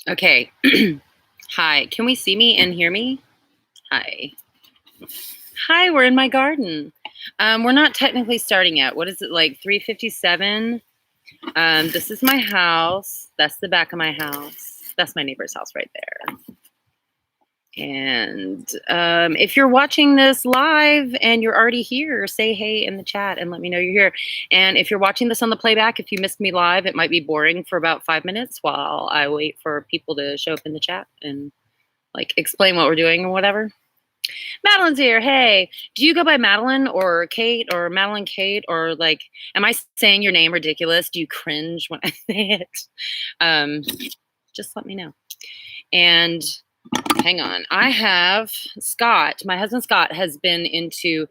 Okay. Hi. Can we see me and hear me? Hi. Hi, we're in my garden. We're not technically starting yet. What is it, like 3:57? This is my house. That's the back of my house. That's my neighbor's house right there. And if you're watching this live and you're already here, say hey in the chat and let me know you're here. And if you're watching this on the playback, if you missed me live, it might be boring for about 5 minutes while I wait for people to show up in the chat and like explain what we're doing or whatever. Madeline's here. Hey, do you go by Madeline or Kate or Madeline Kate, or like, am I saying your name ridiculous? Do you cringe when I say it? Just let me know. And hang on. I have Scott. My husband Scott has been into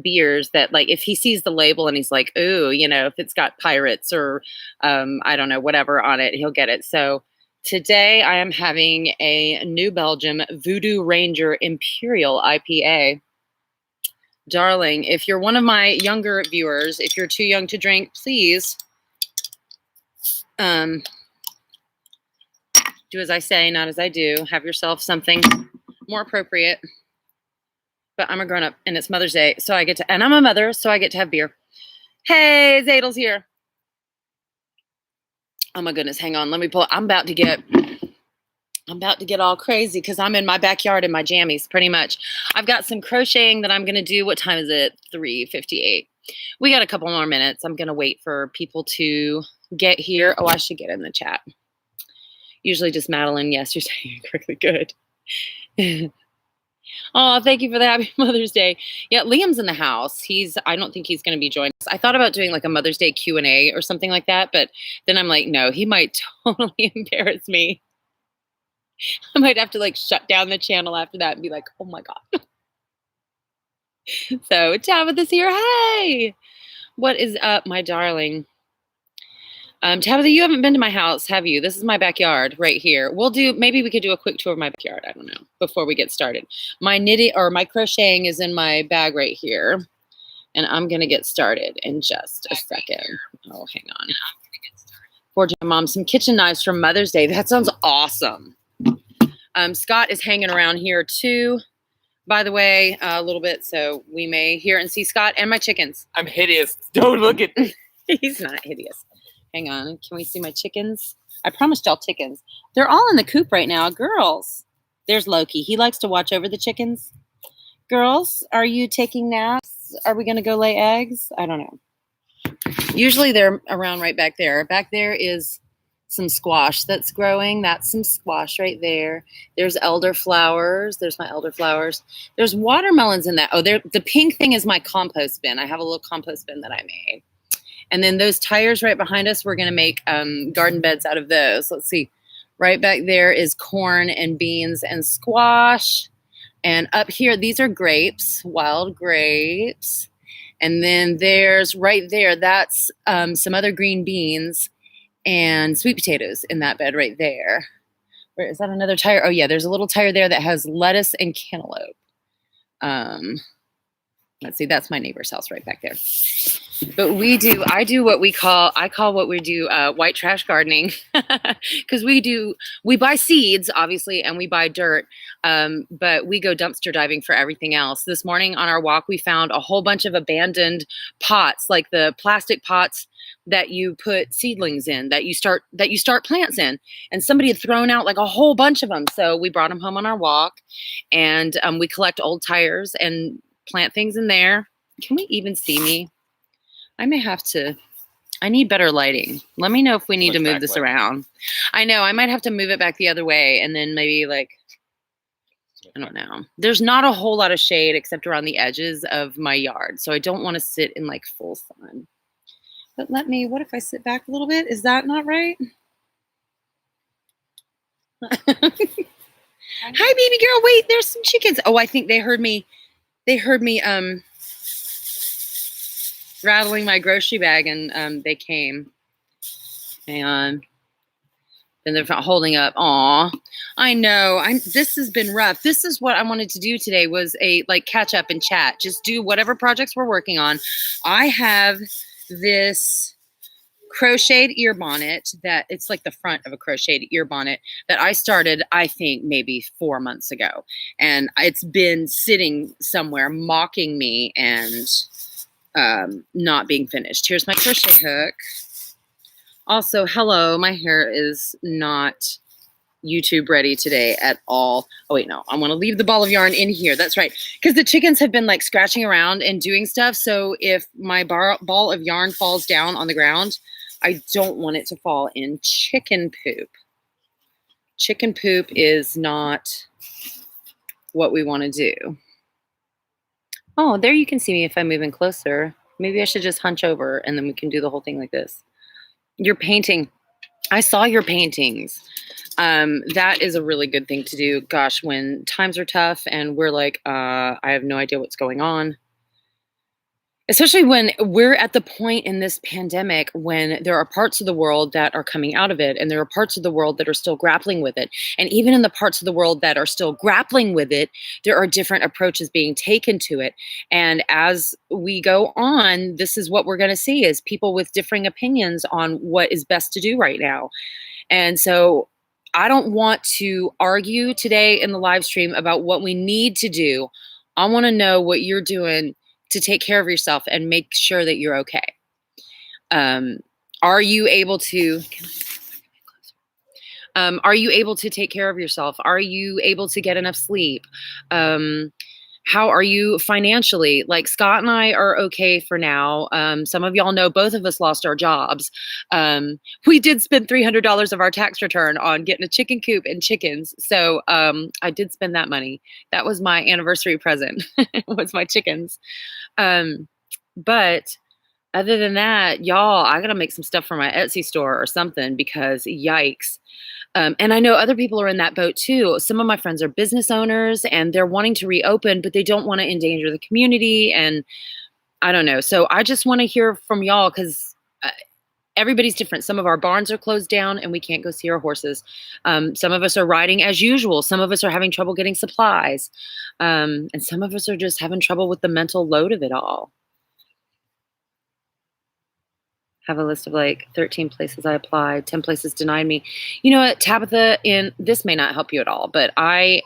beers that, like, if he sees the label and he's like, ooh, you know, if it's got pirates or I don't know, whatever on it, he'll get it. So today I am having a New Belgium Voodoo Ranger Imperial IPA. Darling, if you're one of my younger viewers, if you're too young to drink, please do as I say, not as I do. Have yourself something more appropriate. But I'm a grown-up, and it's Mother's Day, so I get to, and I'm a mother, so I get to have beer. Hey, Zadel's here. Oh my goodness, hang on. Let me pull. I'm about to get all crazy because I'm in my backyard in my jammies, pretty much. I've got some crocheting that I'm going to do. What time is it? 3:58. We got a couple more minutes. I'm going to wait for people to get here. Oh, I should get in the chat. Usually just Madeline. Yes, you're saying it correctly. Good. Oh, thank you for the happy Mother's Day. Yeah, Liam's in the house. I don't think he's going to be joining us. I thought about doing like a Mother's Day Q&A or something like that, but then I'm like, no, he might totally embarrass me. I might have to like shut down the channel after that and be like, oh my God. So Tabitha's here. Hey, what is up, my darling? Tabitha, you haven't been to my house, have you? This is my backyard right here. Maybe we could do a quick tour of my backyard. I don't know, before we get started. My knitting or my crocheting is in my bag right here. And I'm going to get started in just a second. Oh, hang on. Forging my mom some kitchen knives for Mother's Day. That sounds awesome. Scott is hanging around here too, by the way, a little bit. So we may hear and see Scott and my chickens. I'm hideous. Don't look at me. He's not hideous. Hang on. Can we see my chickens? I promised y'all chickens. They're all in the coop right now. Girls. There's Loki. He likes to watch over the chickens. Girls, are you taking naps? Are we going to go lay eggs? I don't know. Usually they're around right back there. Back there is some squash that's growing. That's some squash right there. There's elderflowers. There's my elderflowers. There's watermelons in that. Oh, the pink thing is my compost bin. I have a little compost bin that I made. And then those tires right behind us, we're going to make garden beds out of those. Let's see. Right back there is corn and beans and squash. And up here, these are grapes, wild grapes. And then there's right there, that's some other green beans and sweet potatoes in that bed right there. Where is that another tire? Oh, yeah, there's a little tire there that has lettuce and cantaloupe. Let's see, that's my neighbor's house right back there. But I call what we do white trash gardening, because we buy seeds, obviously, and we buy dirt, but we go dumpster diving for everything else. This morning on our walk, we found a whole bunch of abandoned pots, like the plastic pots that you put seedlings in, that you start plants in, and somebody had thrown out like a whole bunch of them. So we brought them home on our walk, and we collect old tires and plant things in there. Can we even see me? I need better lighting. Let me know if we need to move this around. I know, I might have to move it back the other way and then maybe like, I don't know. There's not a whole lot of shade except around the edges of my yard. So I don't want to sit in like full sun. But what if I sit back a little bit? Is that not right? Hi, baby girl. Wait, there's some chickens. Oh, I think they heard me rattling my grocery bag, and they came. Hang on. And they're holding up. Aw, I know. This has been rough. This is what I wanted to do today, was catch up and chat. Just do whatever projects we're working on. I have this crocheted ear bonnet that it's like the front of a crocheted ear bonnet that I started, I think maybe 4 months ago. And it's been sitting somewhere mocking me and not being finished. Here's my crochet hook. Also, hello, my hair is not YouTube ready today at all. Oh wait, no, I want to leave the ball of yarn in here. That's right, because the chickens have been like scratching around and doing stuff. So if my ball of yarn falls down on the ground, I don't want it to fall in chicken poop. Chicken poop is not what we want to do. Oh, there you can see me if I move in closer. Maybe I should just hunch over and then we can do the whole thing like this. You're painting. I saw your paintings. That is a really good thing to do. Gosh, when times are tough and we're like, I have no idea what's going on. Especially when we're at the point in this pandemic when there are parts of the world that are coming out of it and there are parts of the world that are still grappling with it. And even in the parts of the world that are still grappling with it, there are different approaches being taken to it. And as we go on, this is what we're going to see is people with differing opinions on what is best to do right now. And so I don't want to argue today in the live stream about what we need to do. I want to know what you're doing to take care of yourself and make sure that you're okay. Are you able to, are you able to take care of yourself? Are you able to get enough sleep? How are you financially? Like Scott and I are okay for now. Some of y'all know both of us lost our jobs. We did spend $300 of our tax return on getting a chicken coop and chickens. So I did spend that money. That was my anniversary present, was my chickens. But other than that, y'all, I got to make some stuff for my Etsy store or something because yikes. And I know other people are in that boat too. Some of my friends are business owners and they're wanting to reopen, but they don't want to endanger the community. And I don't know. So I just want to hear from y'all because everybody's different. Some of our barns are closed down and we can't go see our horses. Some of us are riding as usual. Some of us are having trouble getting supplies. And some of us are just having trouble with the mental load of it all. Have a list of like 13 places I applied, 10 places denied me. You know what, Tabitha, and this may not help you at all, but I'm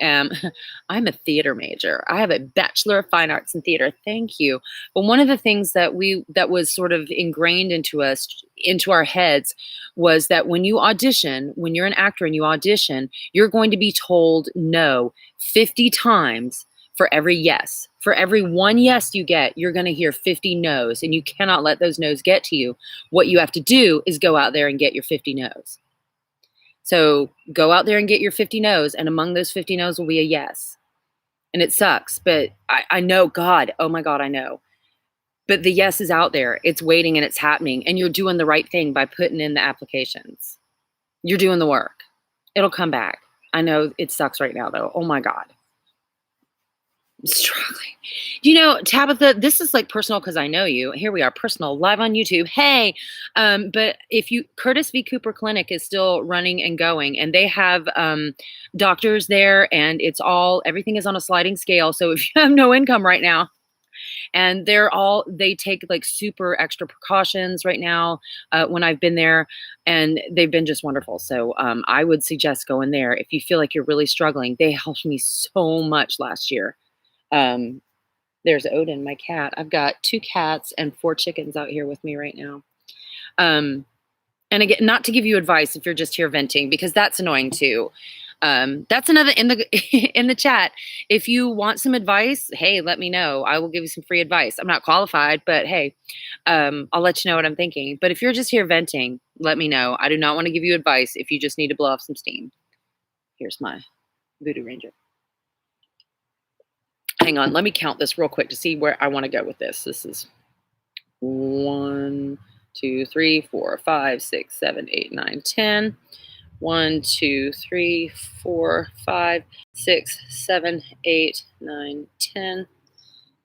a theater major. I have a Bachelor of Fine Arts in Theater. Thank you. But one of the things that was sort of ingrained into us, into our heads, was that when you audition, when you're an actor and you audition, you're going to be told no 50 times for every yes. For every one yes you get, you're going to hear 50 no's, and you cannot let those no's get to you. What you have to do is go out there and get your 50 no's. So go out there and get your 50 no's, and among those 50 no's will be a yes. And it sucks, but I know, God, oh my God, I know. But the yes is out there. It's waiting and it's happening, and you're doing the right thing by putting in the applications. You're doing the work. It'll come back. I know it sucks right now, though. Oh my God. I'm struggling. You know, Tabitha, this is like personal because I know you. Here we are, personal, live on YouTube. Hey, but if you, Curtis V. Cooper Clinic is still running and going, and they have doctors there, and it's all, everything is on a sliding scale. So if you have no income right now, and they take like super extra precautions right now when I've been there, and they've been just wonderful. So I would suggest going there if you feel like you're really struggling. They helped me so much last year. There's Odin, my cat. I've got 2 cats and 4 chickens out here with me right now. And again, not to give you advice if you're just here venting, because that's annoying too. That's another in the chat. If you want some advice, hey, let me know. I will give you some free advice. I'm not qualified, but hey, I'll let you know what I'm thinking. But if you're just here venting, let me know. I do not want to give you advice if you just need to blow off some steam. Here's my Voodoo Ranger. Hang on, let me count this real quick to see where I want to go with this. This is 1, 2, 3, 4, 5, 6, 7, 8, 9, 10. 1, 2, 3, 4, 5, 6, 7, 8, 9, 10.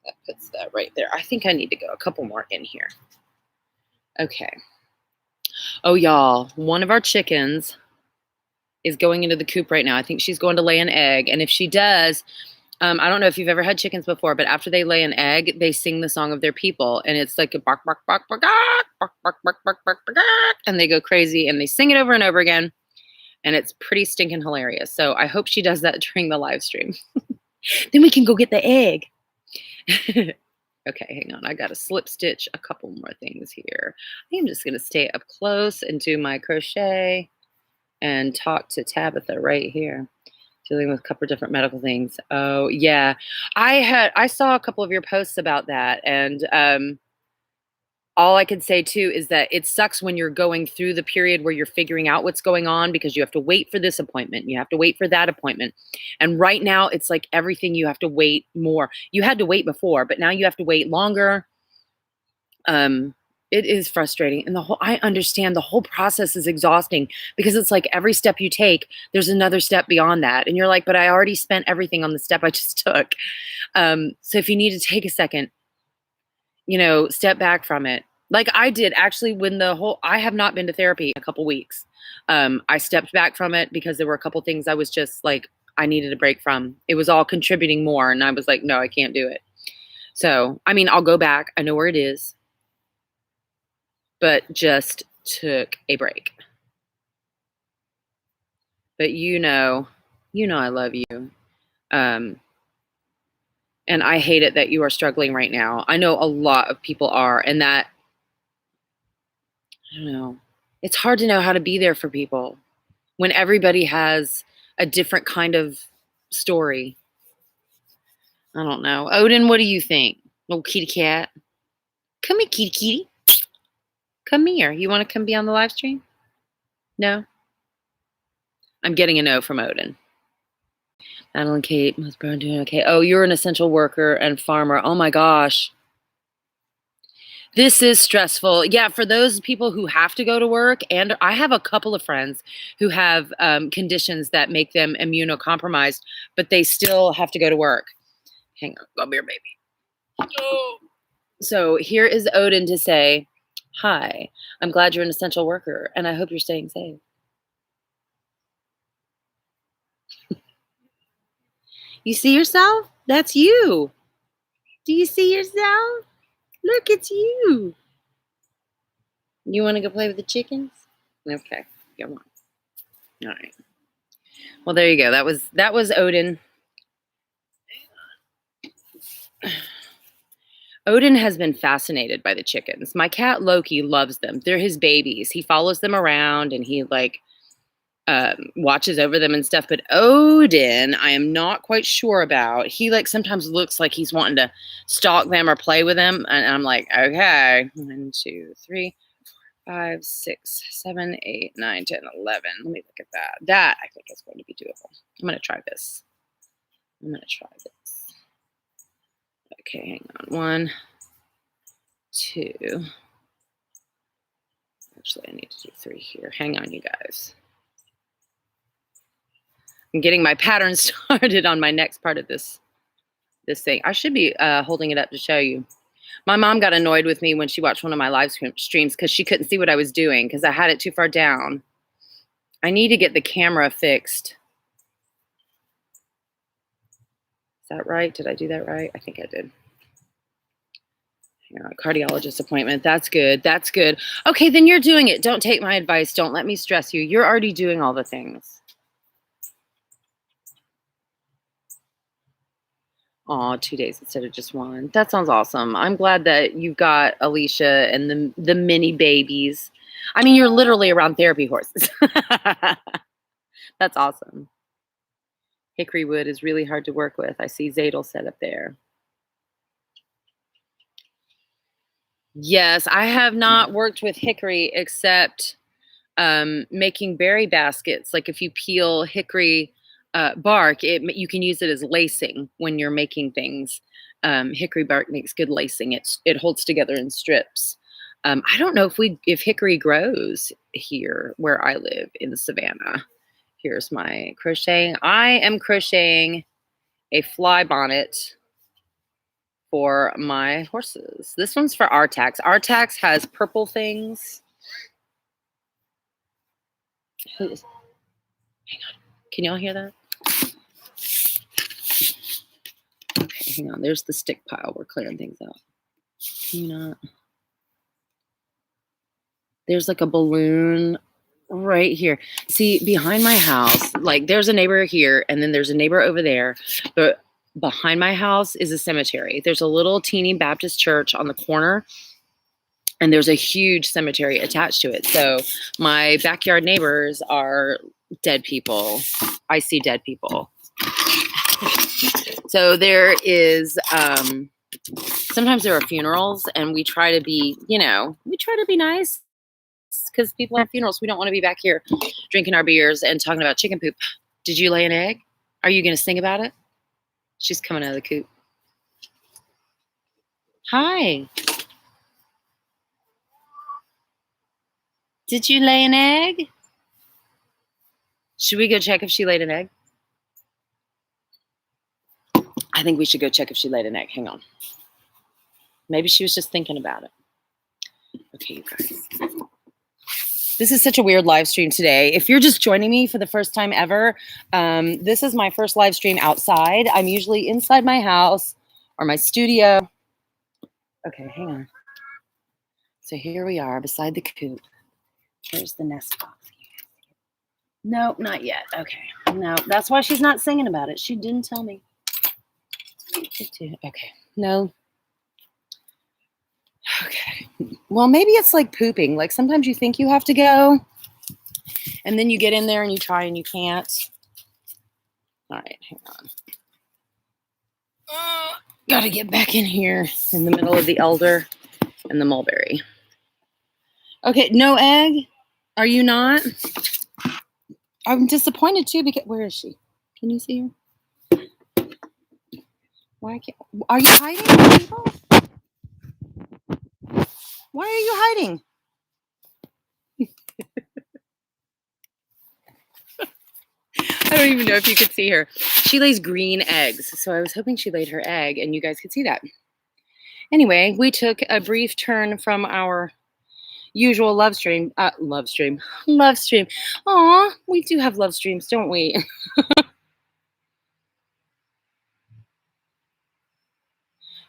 That puts that right there. I think I need to go a couple more in here. Okay. Oh, y'all, one of our chickens is going into the coop right now. I think she's going to lay an egg. And if she does, I don't know if you've ever had chickens before, but after they lay an egg, they sing the song of their people. And it's like a bark, bark, bark, bark, bark, bark, bark, bark, bark, bark, bark. and they go crazy and they sing it over and over again. And it's pretty stinking hilarious. So I hope she does that during the live stream. Then we can go get the egg. Okay, hang on. I got to slip stitch a couple more things here. I think I'm just going to stay up close and do my crochet and talk to Tabitha right here, dealing with a couple of different medical things. Oh, yeah. I saw a couple of your posts about that, and all I can say too is that it sucks when you're going through the period where you're figuring out what's going on, because you have to wait for this appointment, you have to wait for that appointment. And right now it's like everything you have to wait more. You had to wait before, but now you have to wait longer. It is frustrating. And I understand the whole process is exhausting, because it's like every step you take, there's another step beyond that. And you're like, but I already spent everything on the step I just took. So if you need to take a second, step back from it. Like I did actually when I have not been to therapy in a couple weeks. I stepped back from it because there were a couple things I was just like, I needed a break from. It was all contributing more. And I was like, no, I can't do it. So, I mean, I'll go back. I know where it is, but just took a break. But I love you. And I hate it that you are struggling right now. I know a lot of people are, and that, I don't know, it's hard to know how to be there for people when everybody has a different kind of story. I don't know. Odin, what do you think? Little kitty cat. Come here, kitty kitty. Come here. You want to come be on the live stream? No? I'm getting a no from Odin. Madeline Kate, Ms. Brown doing okay. Oh, you're an essential worker and farmer. Oh my gosh. This is stressful. Yeah, for those people who have to go to work, and I have a couple of friends who have conditions that make them immunocompromised, but they still have to go to work. Hang on, come here, baby. Oh. So here is Odin to say, hi, I'm glad you're an essential worker, and I hope you're staying safe. You see yourself? That's you. Do you see yourself? Look, it's you. You want to go play with the chickens? Okay, come on. All right. Well, there you go. That was Odin. Odin has been fascinated by the chickens. My cat Loki loves them. They're his babies. He follows them around and he watches over them and stuff. But Odin, I am not quite sure about. He sometimes looks like he's wanting to stalk them or play with them. And I'm like, okay, 1, 2, 3, 4, 5, 6, 7, 8, 9, 10, 11. Let me look at that. That I think is going to be doable. I'm going to try this. Okay, hang on. 1, 2. Actually, I need to do 3 here. Hang on, you guys. I'm getting my pattern started on my next part of this thing. I should be holding it up to show you. My mom got annoyed with me when she watched one of my live streams because she couldn't see what I was doing because I had it too far down. I need to get the camera fixed. Is that right? Did I do that right? I think I did. Hang on, cardiologist appointment. That's good. That's good. Okay, then you're doing it. Don't take my advice. Don't let me stress you. You're already doing all the things. Oh, 2 days instead of just 1. That sounds awesome. I'm glad that you've got Alicia and the mini babies. I mean, you're literally around therapy horses. That's awesome. Hickory wood is really hard to work with. I see Zadel set up there. Yes, I have not worked with hickory except making berry baskets. Like if you peel hickory bark, you can use it as lacing when you're making things. Hickory bark makes good lacing. It holds together in strips. I don't know if hickory grows here where I live in the Savannah. Here's my crocheting. I am crocheting a fly bonnet for my horses. This one's for Artax. Artax has purple things. Hang on. Can y'all hear that? Okay, hang on. There's the stick pile. We're clearing things out. Can you not? There's like a balloon right here. See, behind my house, like there's a neighbor here and then there's a neighbor over there. But behind my house is a cemetery. There's a little teeny Baptist church on the corner and there's a huge cemetery attached to it. So my backyard neighbors are dead people. I see dead people. So there is, sometimes there are funerals and we try to be, we try to be nice because people have funerals. We don't want to be back here drinking our beers and talking about chicken poop. Did you lay an egg? Are you going to sing about it? She's coming out of the coop. Hi. Did you lay an egg? Should we go check if she laid an egg? I think we should go check if she laid an egg. Hang on. Maybe she was just thinking about it. Okay, you guys. This is such a weird live stream today. If you're just joining me for the first time ever, this is my first live stream outside. I'm usually inside my house or my studio. Okay, hang on. So here we are beside the coop. Here's the nest box. No, not yet. Okay. No, that's why she's not singing about it. She didn't tell me. Okay. No. Okay. Well, maybe it's like pooping. Like sometimes you think you have to go and then you get in there and you try and you can't. All right, hang on. Gotta get back in here in the middle of the elder and the mulberry. Okay, no egg? Are you not? I'm disappointed too because where is she? Can you see her? Why can't? Are you hiding, people? Why are you hiding? I don't even know if you could see her. She lays green eggs, so I was hoping she laid her egg and you guys could see that. Anyway, we took a brief turn from our usual love stream. Love stream. Aw, we do have love streams, don't we?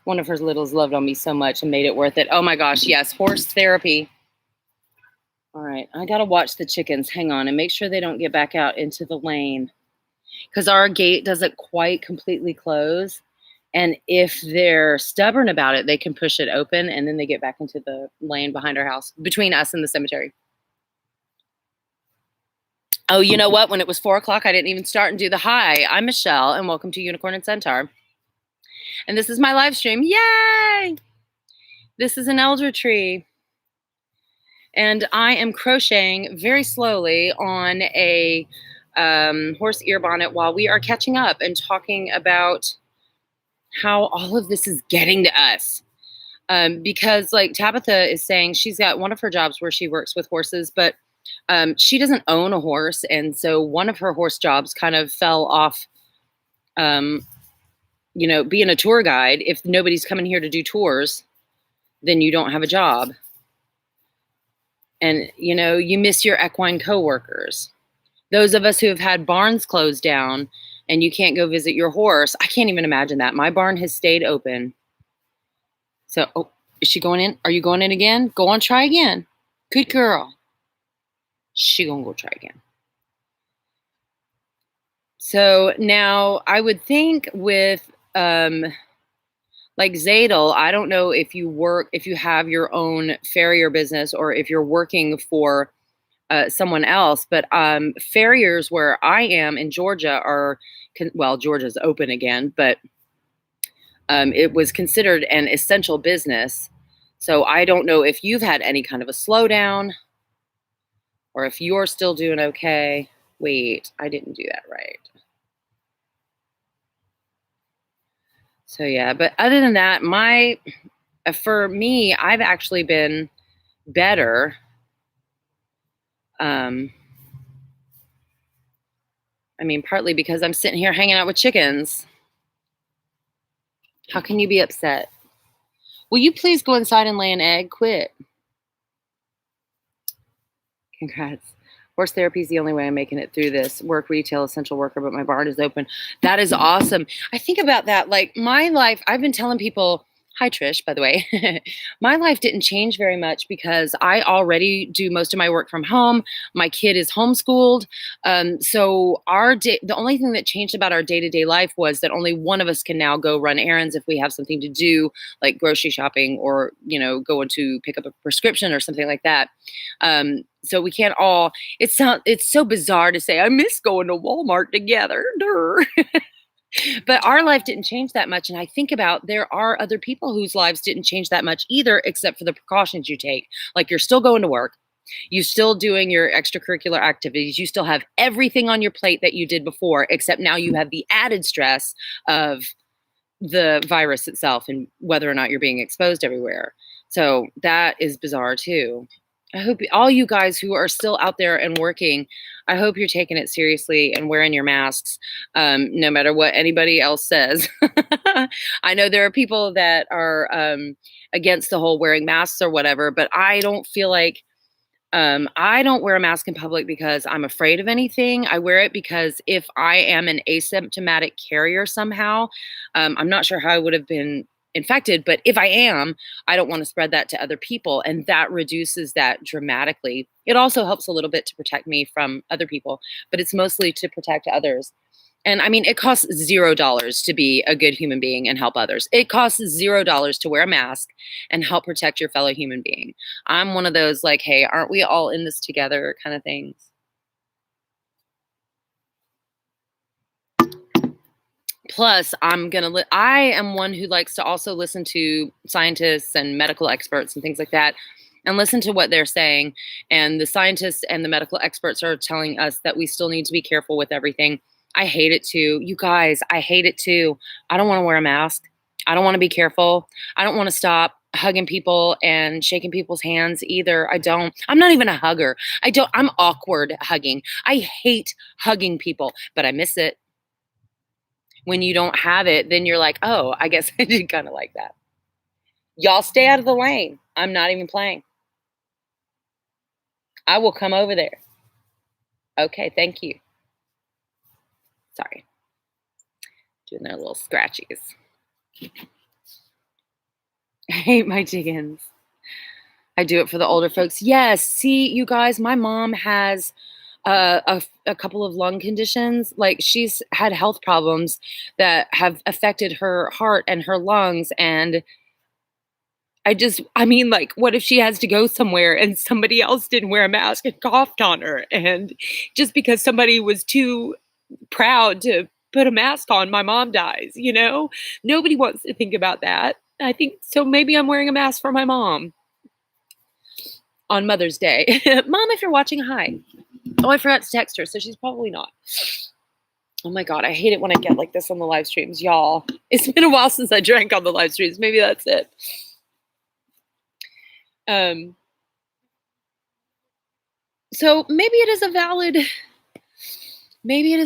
One of her littles loved on me so much and made it worth it. Oh my gosh, yes, horse therapy. All right, I gotta watch the chickens. Hang on and make sure they don't get back out into the lane because our gate doesn't quite completely close. And if they're stubborn about it, they can push it open and then they get back into the lane behind our house, between us and the cemetery. Oh, you know what? When it was 4 o'clock, I didn't even start and do the hi. I'm Michelle and welcome to Unicorn Centaur. And this is my live stream. Yay! This is an elder tree. And I am crocheting very slowly on a horse ear bonnet while we are catching up and talking about how all of this is getting to us. Because like Tabitha is saying, she's got one of her jobs where she works with horses, but she doesn't own a horse. And so one of her horse jobs kind of fell off, being a tour guide. If nobody's coming here to do tours, then you don't have a job. And, you miss your equine coworkers. Those of us who have had barns closed down and you can't go visit your horse. I can't even imagine that. My barn has stayed open. So, is she going in? Are you going in again? Go on, try again. Good girl. She gonna go try again. So now I would think with like Zadel, I don't know if you have your own farrier business or if you're working for someone else, but farriers where I am in Georgia Georgia's open again, but it was considered an essential business. So I don't know if you've had any kind of a slowdown or if you're still doing okay. Wait, I didn't do that right. So yeah, but other than that, for me, I've actually been better. Partly because I'm sitting here hanging out with chickens. How can you be upset? Will you please go inside and lay an egg? Quit. Congrats. Horse therapy is the only way I'm making it through this. Work retail, essential worker, but my barn is open. That is awesome. I think about that. Like my life, I've been telling people Hi, Trish, by the way. My life didn't change very much because I already do most of my work from home. My kid is homeschooled. So the only thing that changed about our day-to-day life was that only one of us can now go run errands if we have something to do, like grocery shopping or, go to pick up a prescription or something like that. So we can't all, it's so bizarre to say, I miss going to Walmart together. But our life didn't change that much. And I think about there are other people whose lives didn't change that much either, except for the precautions you take. Like you're still going to work, you're still doing your extracurricular activities, you still have everything on your plate that you did before, except now you have the added stress of the virus itself and whether or not you're being exposed everywhere. So that is bizarre too. I hope all you guys who are still out there and working, I hope you're taking it seriously and wearing your masks, no matter what anybody else says. I know there are people that are against the whole wearing masks or whatever, but I don't feel like I don't wear a mask in public because I'm afraid of anything. I wear it because if I am an asymptomatic carrier somehow, I'm not sure how I would have been infected, but if I am, I don't want to spread that to other people. And that reduces that dramatically. It also helps a little bit to protect me from other people, but it's mostly to protect others. And I mean, it costs $0 to be a good human being and help others. It costs $0 to wear a mask and help protect your fellow human being. I'm one of those like, hey, aren't we all in this together kind of things. Plus, I am one who likes to also listen to scientists and medical experts and things like that and listen to what they're saying. And the scientists and the medical experts are telling us that we still need to be careful with everything. I hate it too. You guys, I hate it too. I don't want to wear a mask. I don't want to be careful. I don't want to stop hugging people and shaking people's hands either. I'm not even a hugger. I'm awkward hugging. I hate hugging people, but I miss it. When you don't have it, then you're like, oh, I guess I did kind of like that. Y'all stay out of the lane. I'm not even playing. I will come over there. Okay, thank you. Sorry. Doing their little scratchies. I hate my chickens. I do it for the older folks. Yes, see, you guys, my mom has a couple of lung conditions. Like she's had health problems that have affected her heart and her lungs. And I mean, like, what if she has to go somewhere and somebody else didn't wear a mask and coughed on her? And just because somebody was too proud to put a mask on, my mom dies, Nobody wants to think about that. I think so. Maybe I'm wearing a mask for my mom on Mother's Day. Mom, if you're watching, hi. Oh, I forgot to text her, so she's probably not. Oh my God, I hate it when I get like this on the live streams, y'all. It's been a while since I drank on the live streams. Maybe that's it. So maybe it is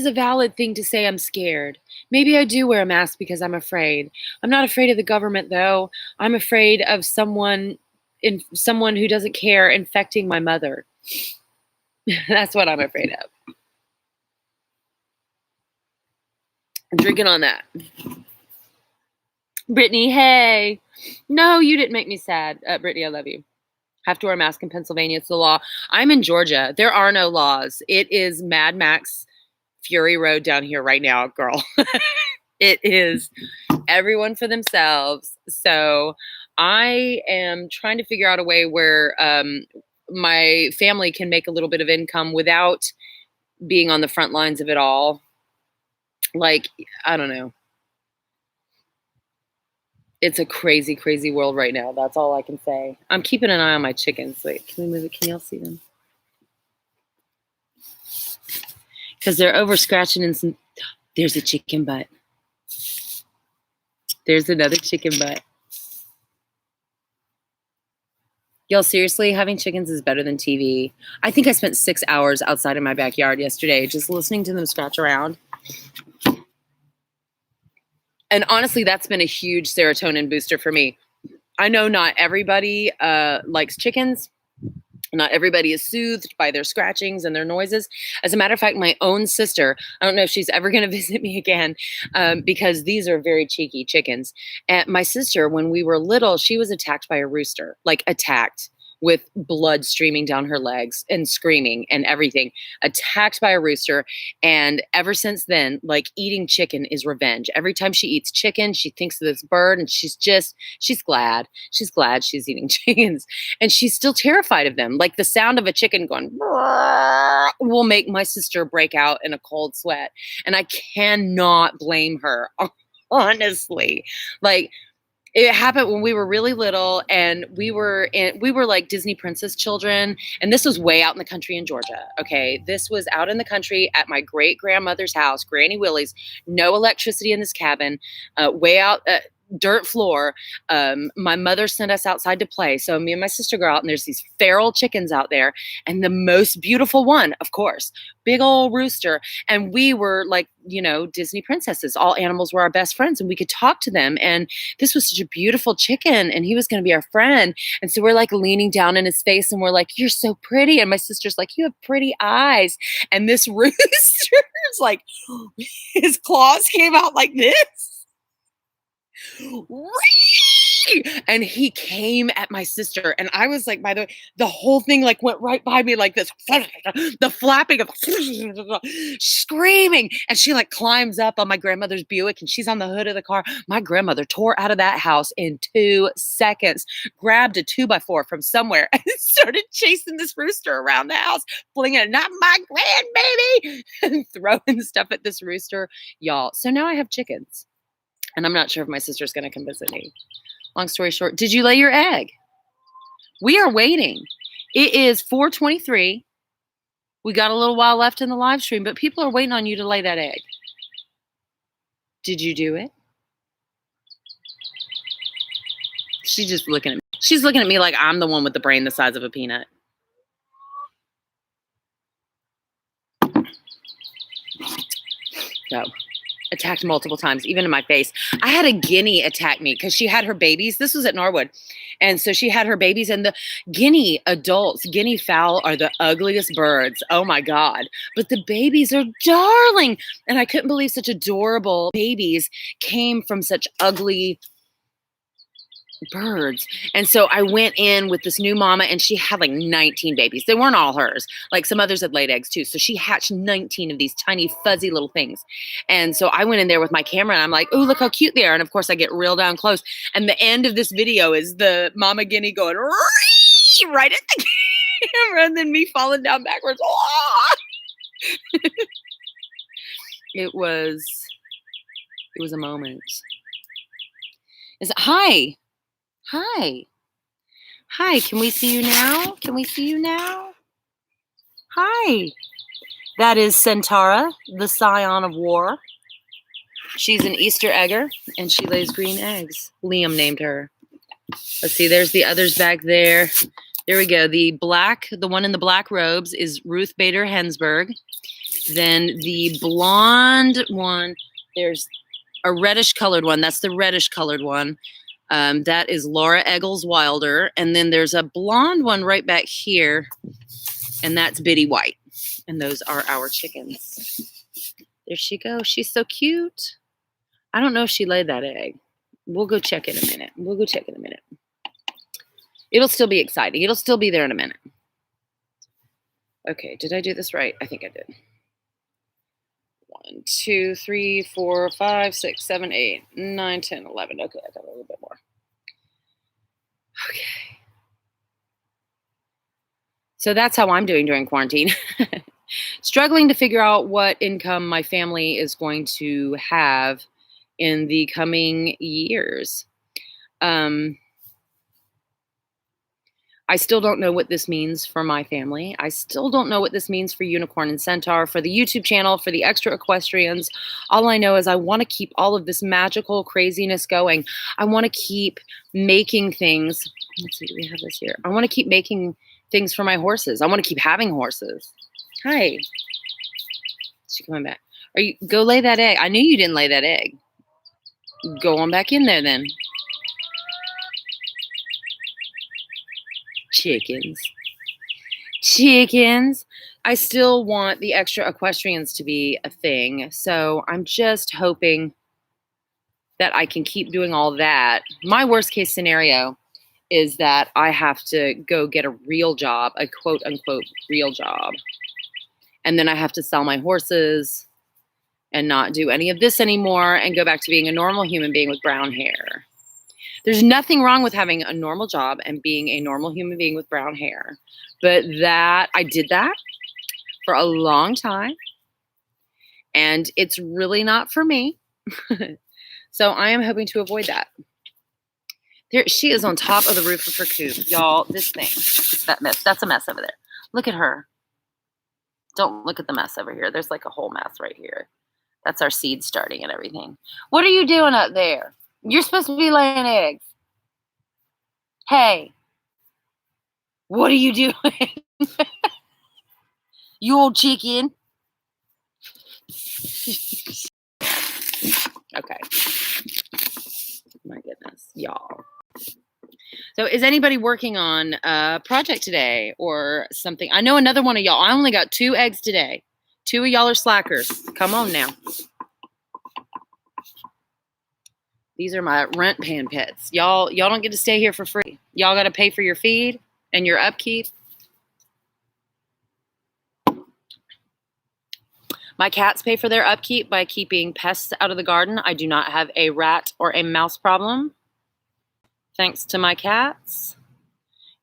a valid thing to say I'm scared. Maybe I do wear a mask because I'm afraid. I'm not afraid of the government though. I'm afraid of someone who doesn't care infecting my mother. That's what I'm afraid of. I'm drinking on that. Brittany, hey. No, you didn't make me sad. Brittany, I love you. Have to wear a mask in Pennsylvania. It's the law. I'm in Georgia. There are no laws. It is Mad Max Fury Road down here right now, girl. It is everyone for themselves. So I am trying to figure out a way where my family can make a little bit of income without being on the front lines of it all. Like, I don't know. It's a crazy, crazy world right now. That's all I can say. I'm keeping an eye on my chickens. Wait, can we move it? Can y'all see them? Because they're over scratching in some. There's a chicken butt. There's another chicken butt. Y'all, seriously, having chickens is better than TV. I think I spent 6 hours outside in my backyard yesterday just listening to them scratch around. And honestly, that's been a huge serotonin booster for me. I know not everybody likes chickens, Not everybody is soothed by their scratchings and their noises. As a matter of fact, my own sister, I don't know if she's ever going to visit me again, because these are very cheeky chickens. And my sister, when we were little, she was attacked by a rooster, like attacked with blood streaming down her legs and screaming and everything, attacked by a rooster. And ever since then, like eating chicken is revenge. Every time she eats chicken, she thinks of this bird and she's glad. She's glad she's eating chickens. And she's still terrified of them. Like the sound of a chicken going will make my sister break out in a cold sweat. And I cannot blame her, honestly. Like, it happened when we were really little, and we were like Disney princess children. And this was way out in the country in Georgia. Okay. This was out in the country at my great grandmother's house, Granny Willie's, no electricity in this cabin, way out, dirt floor. My mother sent us outside to play. So me and my sister go out, and there's these feral chickens out there, and the most beautiful one, of course, big old rooster. And we were like, Disney princesses. All animals were our best friends, and we could talk to them. And this was such a beautiful chicken, and he was going to be our friend. And so we're like leaning down in his face, and we're like, "You're so pretty." And my sister's like, "You have pretty eyes." And this rooster's like, his claws came out like this. And he came at my sister, and I was like, by the way, the whole thing like went right by me like this, the flapping of screaming, and she like climbs up on my grandmother's Buick, and she's on the hood of the car. My grandmother tore out of that house in 2 seconds, grabbed a 2x4 from somewhere, and started chasing this rooster around the house, flinging it, "Not my grandbaby," and throwing stuff at this rooster, y'all. So now I have chickens. And I'm not sure if my sister's going to come visit me. Long story short, did you lay your egg? We are waiting. It is 4:23. We got a little while left in the live stream, but people are waiting on you to lay that egg. Did you do it? She's just looking at me. She's looking at me like I'm the one with the brain the size of a peanut. So, attacked multiple times, even in my face. I had a guinea attack me because she had her babies. This was at Norwood. And so she had her babies, and the guinea adults, guinea fowl, are the ugliest birds. Oh my God. But the babies are darling. And I couldn't believe such adorable babies came from such ugly birds. And so I went in with this new mama, and she had like 19 babies. They weren't all hers. Like some others had laid eggs too. So she hatched 19 of these tiny fuzzy little things. And so I went in there with my camera, and I'm like, "Oh, look how cute they are." And of course I get real down close. And the end of this video is the mama guinea going right at the camera, and then me falling down backwards. It was a moment. Hi. Hi, can we see you now? Can we see you now? Hi. That is Centaura, the scion of war. She's an Easter egger, and she lays green eggs. Liam named her. Let's see, there's the others back there. There we go. The one in the black robes is Ruth Bader Hensberg. Then the blonde one, there's a reddish colored one. That's the reddish colored one. That is Laura Eggles Wilder. And then there's a blonde one right back here, and that's Biddy White. And those are our chickens. There she goes. She's so cute. I don't know if she laid that egg. We'll go check in a minute. It'll still be exciting. It'll still be there in a minute. Okay, did I do this right? I think I did. 1, 2, 3, 4, 5, 6, 7, 8, 9, 10, 11. Okay, I got a little bit more. Okay. So that's how I'm doing during quarantine. Struggling to figure out what income my family is going to have in the coming years. I still don't know what this means for my family. I still don't know what this means for Unicorn and Centaur, for the YouTube channel, for the extra equestrians. All I know is I want to keep all of this magical craziness going. I want to keep making things. Let's see, do we have this here? I want to keep making things for my horses. I want to keep having horses. Hi. Is she coming back? Go lay that egg. I knew you didn't lay that egg. Go on back in there then. Chickens. Chickens. I still want the extra equestrians to be a thing. So I'm just hoping that I can keep doing all that. My worst case scenario is that I have to go get a real job, a quote unquote real job. And then I have to sell my horses and not do any of this anymore and go back to being a normal human being with brown hair. There's nothing wrong with having a normal job and being a normal human being with brown hair. But that I did that for a long time. And it's really not for me. So I am hoping to avoid that. There, she is on top of the roof of her coop. Y'all, this thing, that mess, that's a mess over there. Look at her. Don't look at the mess over here. There's like a whole mess right here. That's our seed starting and everything. What are you doing up there? You're supposed to be laying eggs. Hey, what are you doing? You old chicken. Okay. My goodness, y'all. So is anybody working on a project today or something? I know another one of y'all. I only got 2 eggs today. 2 of y'all are slackers. Come on now. These are my rent paying pets. Y'all don't get to stay here for free. Y'all got to pay for your feed and your upkeep. My cats pay for their upkeep by keeping pests out of the garden. I do not have a rat or a mouse problem. Thanks to my cats.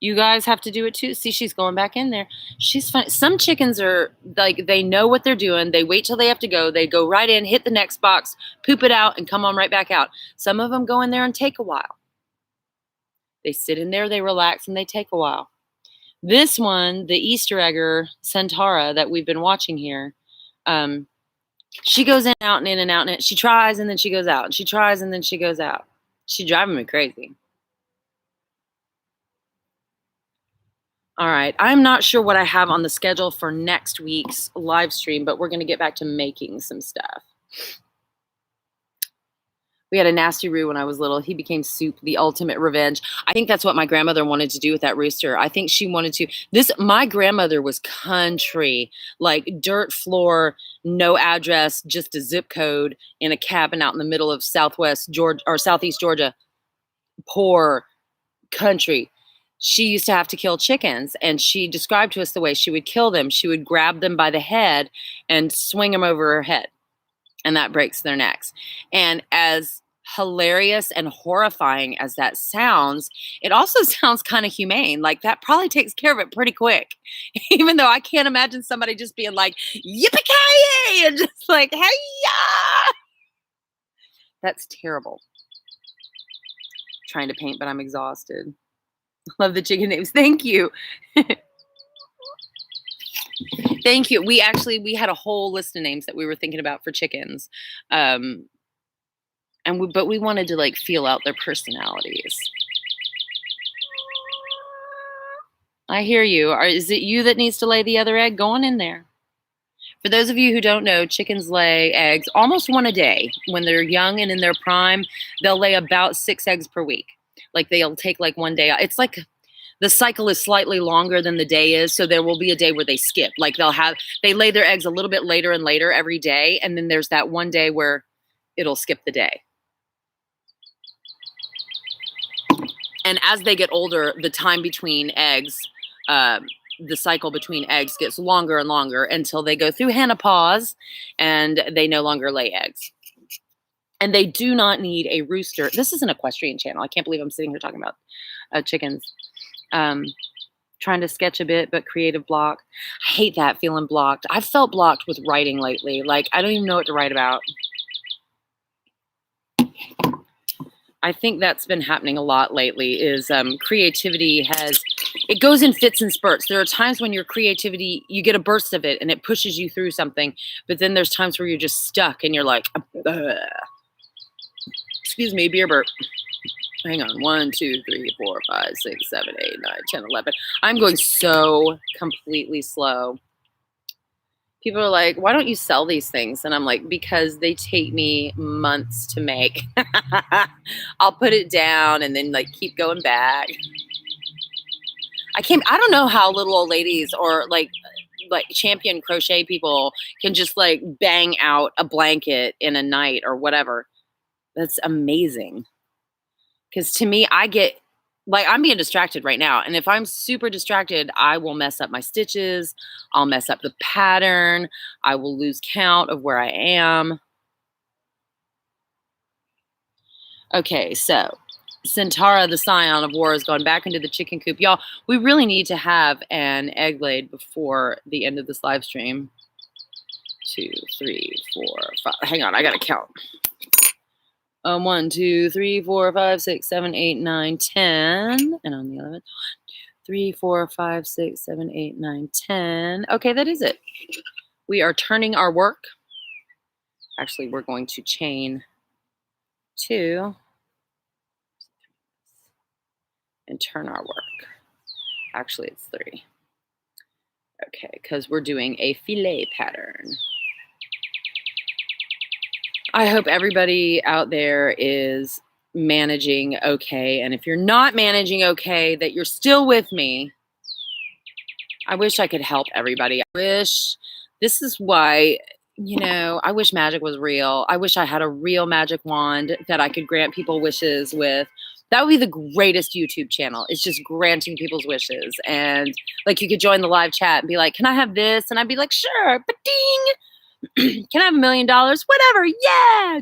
You guys have to do it too. See, she's going back in there. She's fun. Some chickens are like, they know what they're doing. They wait till they have to go. They go right in, hit the next box, poop it out, and come on right back out. Some of them go in there and take a while. They sit in there, they relax, and they take a while. This one, the Easter egger Centaur that we've been watching here, she goes in and out, and she tries, and then she goes out. And she tries, and then she goes out. She's driving me crazy. All right, I'm not sure what I have on the schedule for next week's live stream, but we're going to get back to making some stuff. We had a nasty roo when I was little. He became Soup, the ultimate revenge. I think that's what my grandmother wanted to do with that rooster. I think she wanted to. My grandmother was country, like dirt floor, no address, just a zip code in a cabin out in the middle of Southwest Georgia or Southeast Georgia. Poor country. She used to have to kill chickens, and she described to us the way she would kill them. She would grab them by the head and swing them over her head, and that breaks their necks. And as hilarious and horrifying as that sounds, it also sounds kind of humane. Like, that probably takes care of it pretty quick, even though I can't imagine somebody just being like, yippee-ki-yay, and just like, hey-ya! That's terrible. Trying to paint, but I'm exhausted. Love the chicken names. Thank you. Thank you. We had a whole list of names that we were thinking about for chickens. But we wanted to like feel out their personalities. I hear you. Is it you that needs to lay the other egg? Go on in there. For those of you who don't know, chickens lay eggs almost 1 a day. When they're young and in their prime, they'll lay about 6 eggs per week. Like, they'll take like 1 day. It's like the cycle is slightly longer than the day is. So there will be a day where they skip. Like, they lay their eggs a little bit later and later every day. And then there's that 1 day where it'll skip the day. And as they get older, the time between eggs, the cycle between eggs gets longer and longer until they go through menopause and they no longer lay eggs. And they do not need a rooster. This is an equestrian channel. I can't believe I'm sitting here talking about chickens. Trying to sketch a bit, but creative block. I hate that, feeling blocked. I've felt blocked with writing lately. Like, I don't even know what to write about. I think that's been happening a lot lately is creativity it goes in fits and spurts. There are times when your creativity, you get a burst of it and it pushes you through something. But then there's times where you're just stuck and you're like, ugh. Excuse me, beer burp. Hang on. 1, 2, 3, 4, 5, 6, 7, 8, 9, 10, 11. I'm going so completely slow. People are like, why don't you sell these things? And I'm like, because they take me months to make. I'll put it down and then like keep going back. I don't know how little old ladies or like champion crochet people can just like bang out a blanket in a night or whatever. That's amazing. Because to me, I get like I'm being distracted right now. And if I'm super distracted, I will mess up my stitches. I'll mess up the pattern. I will lose count of where I am. Okay, so Centaur, the scion of war, has gone back into the chicken coop. Y'all, we really need to have an egg laid before the end of this live stream. 2, 3, 4, 5. Hang on, I gotta count. 1, 2, 3, 4, 5, 6, 7, 8, 9, 10. And on the 11th, 1, 2, 3, 4, 5, 6, 7, 8, 9, 10. Okay, that is it. We are turning our work. Actually, we're going to chain 2 and turn our work. Actually, it's 3. Okay, because we're doing a filet pattern. I hope everybody out there is managing okay. And if you're not managing okay, that you're still with me. I wish I could help everybody. This is why, I wish magic was real. I wish I had a real magic wand that I could grant people wishes with. That would be the greatest YouTube channel. It's just granting people's wishes. And like you could join the live chat and be like, can I have this? And I'd be like, sure, but ding. Can I have $1 million? Whatever. Yeah.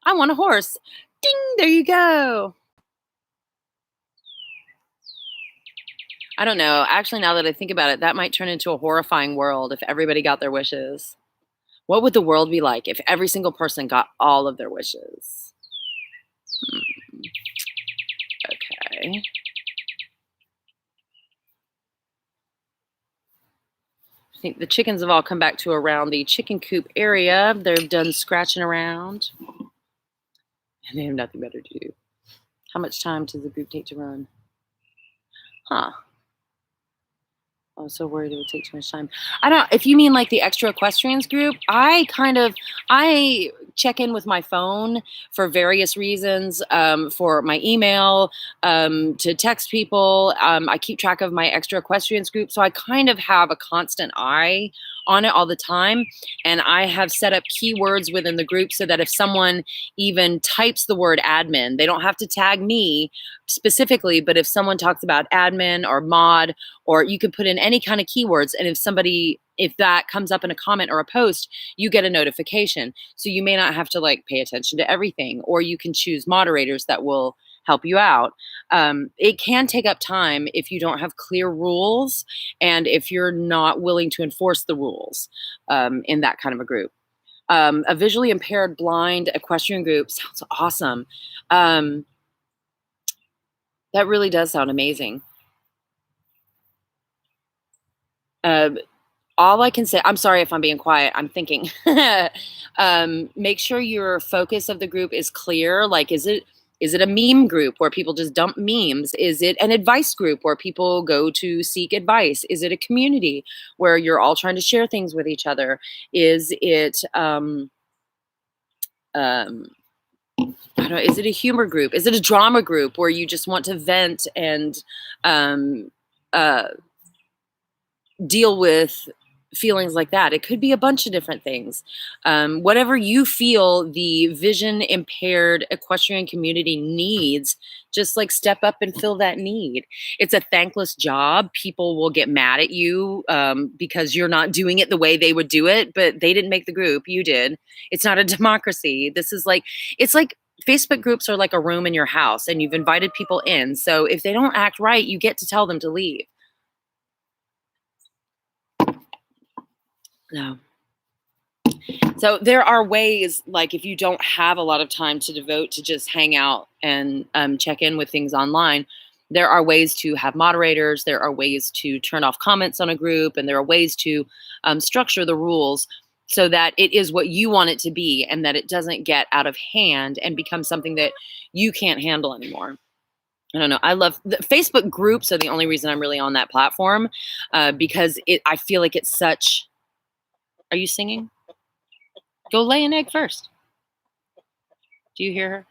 I want a horse. Ding. There you go. I don't know. Actually, now that I think about it, that might turn into a horrifying world if everybody got their wishes. What would the world be like if every single person got all of their wishes? Okay. I think the chickens have all come back to around the chicken coop area. They're done scratching around. And they have nothing better to do. How much time does the group take to run? Huh. I was so worried it would take too much time. I don't, if you mean like the extra equestrians group, I check in with my phone for various reasons, for my email, to text people. I keep track of my extra equestrians group. So I kind of have a constant eye on it all the time. And I have set up keywords within the group so that if someone even types the word admin, they don't have to tag me specifically, but if someone talks about admin or mod, or you could put in any kind of keywords, and if that comes up in a comment or a post, you get a notification. So you may not have to like pay attention to everything, or you can choose moderators that will help you out. It can take up time if you don't have clear rules and if you're not willing to enforce the rules in that kind of a group. A visually impaired blind equestrian group sounds awesome. That really does sound amazing. All I can say, I'm sorry if I'm being quiet, I'm thinking. Make sure your focus of the group is clear. Like, is it a meme group where people just dump memes? Is it an advice group where people go to seek advice? Is it a community where you're all trying to share things with each other? Is it, I don't know, is it a humor group? Is it a drama group where you just want to vent and deal with feelings like that? It could be a bunch of different things. Whatever you feel the vision impaired equestrian community needs, just like step up and fill that need. It's a thankless job. People will get mad at you because you're not doing it the way they would do it, but they didn't make the group, you did. It's not a democracy. This is like, it's like Facebook groups are like a room in your house and you've invited people in. So if they don't act right, you get to tell them to leave. No. So there are ways, like if you don't have a lot of time to devote to just hang out and check in with things online, there are ways to have moderators, there are ways to turn off comments on a group, and there are ways to structure the rules so that it is what you want it to be and that it doesn't get out of hand and become something that you can't handle anymore. I don't know. I love the Facebook groups are the only reason I'm really on that platform because I feel like it's such... Are you singing? Go lay an egg first. Do you hear her?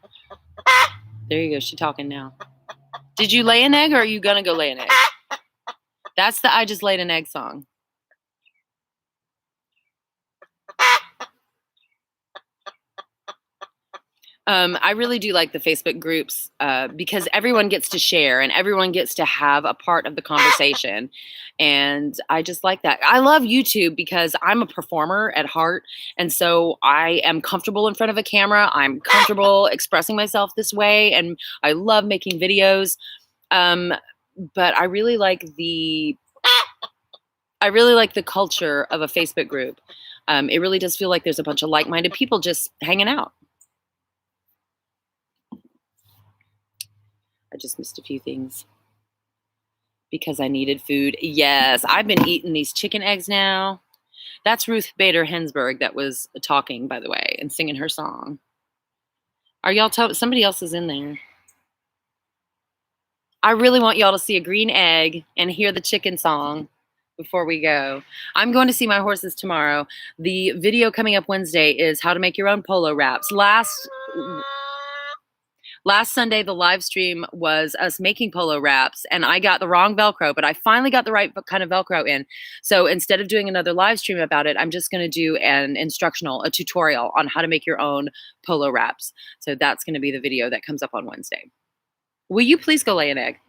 There you go. She's talking now. Did you lay an egg or are you going to go lay an egg? That's the I just laid an egg song. I really do like the Facebook groups because everyone gets to share and everyone gets to have a part of the conversation. And I just like that. I love YouTube because I'm a performer at heart. And so I am comfortable in front of a camera. I'm comfortable expressing myself this way. And I love making videos. But I really like the culture of a Facebook group. It really does feel like there's a bunch of like-minded people just hanging out. I just missed a few things because I needed food. Yes, I've been eating these chicken eggs now. That's Ruth Bader Ginsburg that was talking, by the way, and singing her song. Are y'all somebody else is in there. I really want y'all to see a green egg and hear the chicken song before we go. I'm going to see my horses tomorrow. The video coming up Wednesday is how to make your own polo wraps. Last Sunday, the live stream was us making polo wraps, and I got the wrong Velcro, but I finally got the right kind of Velcro in. So instead of doing another live stream about it, I'm just going to do a tutorial on how to make your own polo wraps. So that's going to be the video that comes up on Wednesday. Will you please go lay an egg?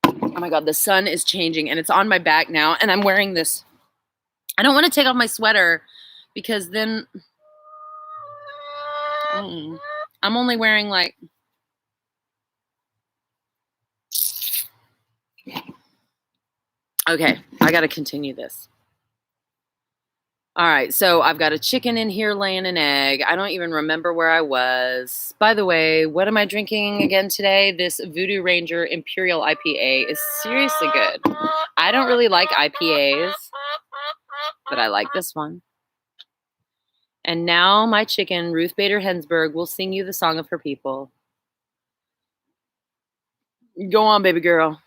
Oh my God, the sun is changing, and it's on my back now, and I'm wearing this. I don't want to take off my sweater because then... I'm only wearing like... Okay, I got to continue this. All right, so I've got a chicken in here laying an egg. I don't even remember where I was. By the way, what am I drinking again today? This Voodoo Ranger Imperial IPA is seriously good. I don't really like IPAs, but I like this one. And now my chicken, Ruth Bader Ginsburg, will sing you the song of her people. Go on, baby girl.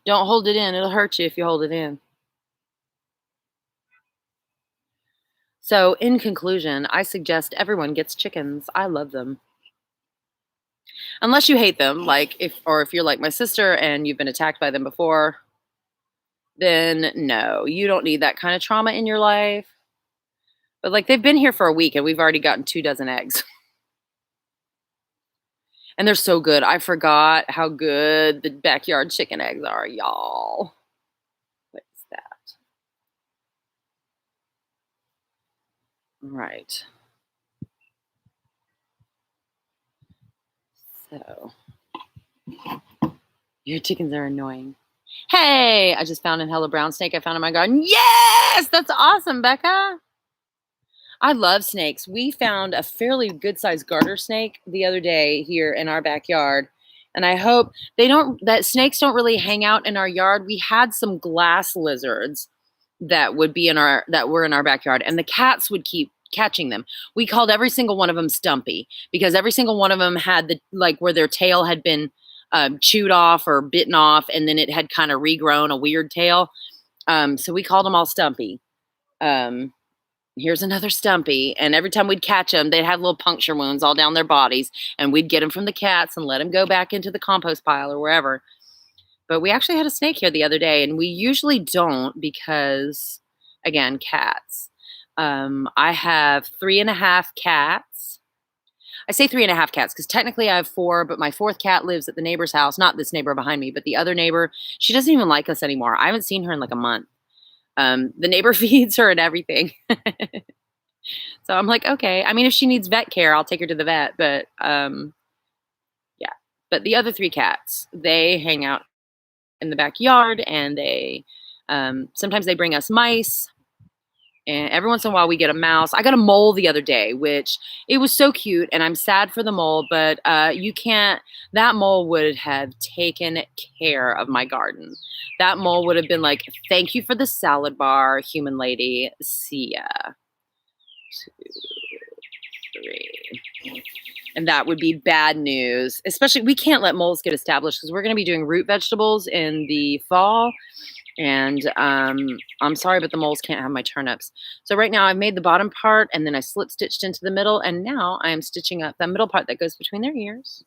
Don't hold it in. It'll hurt you if you hold it in. So, in conclusion, I suggest everyone gets chickens. I love them. Unless you hate them, if you're like my sister and you've been attacked by them before, then no, you don't need that kind of trauma in your life. But they've been here for a week and we've already gotten 2 dozen eggs. And they're so good. I forgot how good the backyard chicken eggs are, y'all. What is that? All right. So, your chickens are annoying. Hey, I just found a hello brown snake I found in my garden. Yes, that's awesome, Becca. I love snakes. We found a fairly good-sized garter snake the other day here in our backyard. And I hope snakes don't really hang out in our yard. We had some glass lizards that were in our backyard, and the cats would keep catching them. We called every single one of them Stumpy because every single one of them had where their tail had been chewed off or bitten off, and then it had kind of regrown a weird tail. So we called them all Stumpy. Here's another Stumpy. And every time we'd catch them, they'd have little puncture wounds all down their bodies. And we'd get them from the cats and let them go back into the compost pile or wherever. But we actually had a snake here the other day. And we usually don't because, again, cats. I have 3.5 cats. I say 3.5 cats because technically I have 4. But my 4th cat lives at the neighbor's house. Not this neighbor behind me, but the other neighbor. She doesn't even like us anymore. I haven't seen her in like a month. The neighbor feeds her and everything. So I'm like, okay. I mean, if she needs vet care, I'll take her to the vet. But yeah. But the other 3 cats, they hang out in the backyard, and they sometimes they bring us mice. And every once in a while we get a mouse. I got a mole the other day, which it was so cute, and I'm sad for the mole, but that mole would have taken care of my garden. That mole would have been like, thank you for the salad bar, human lady. See ya. 2, 3. And that would be bad news. Especially, we can't let moles get established because we're going to be doing root vegetables in the fall. And I'm sorry, but the moles can't have my turnips. So right now I've made the bottom part and then I slip stitched into the middle. And now I am stitching up the middle part that goes between their ears.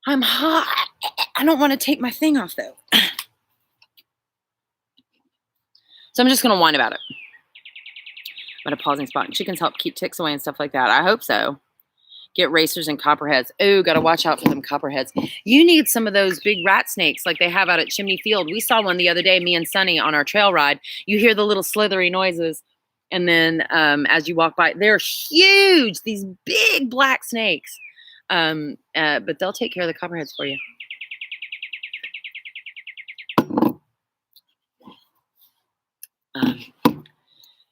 I'm hot. I don't want to take my thing off though. So I'm just going to whine about it. I'm at a pausing spot. Chickens help keep ticks away and stuff like that. I hope so. Get racers and copperheads. Oh, got to watch out for them copperheads. You need some of those big rat snakes like they have out at Chimney Field. We saw one the other day, me and Sunny, on our trail ride. You hear the little slithery noises. And then as you walk by, they're huge, these big black snakes. But they'll take care of the copperheads for you.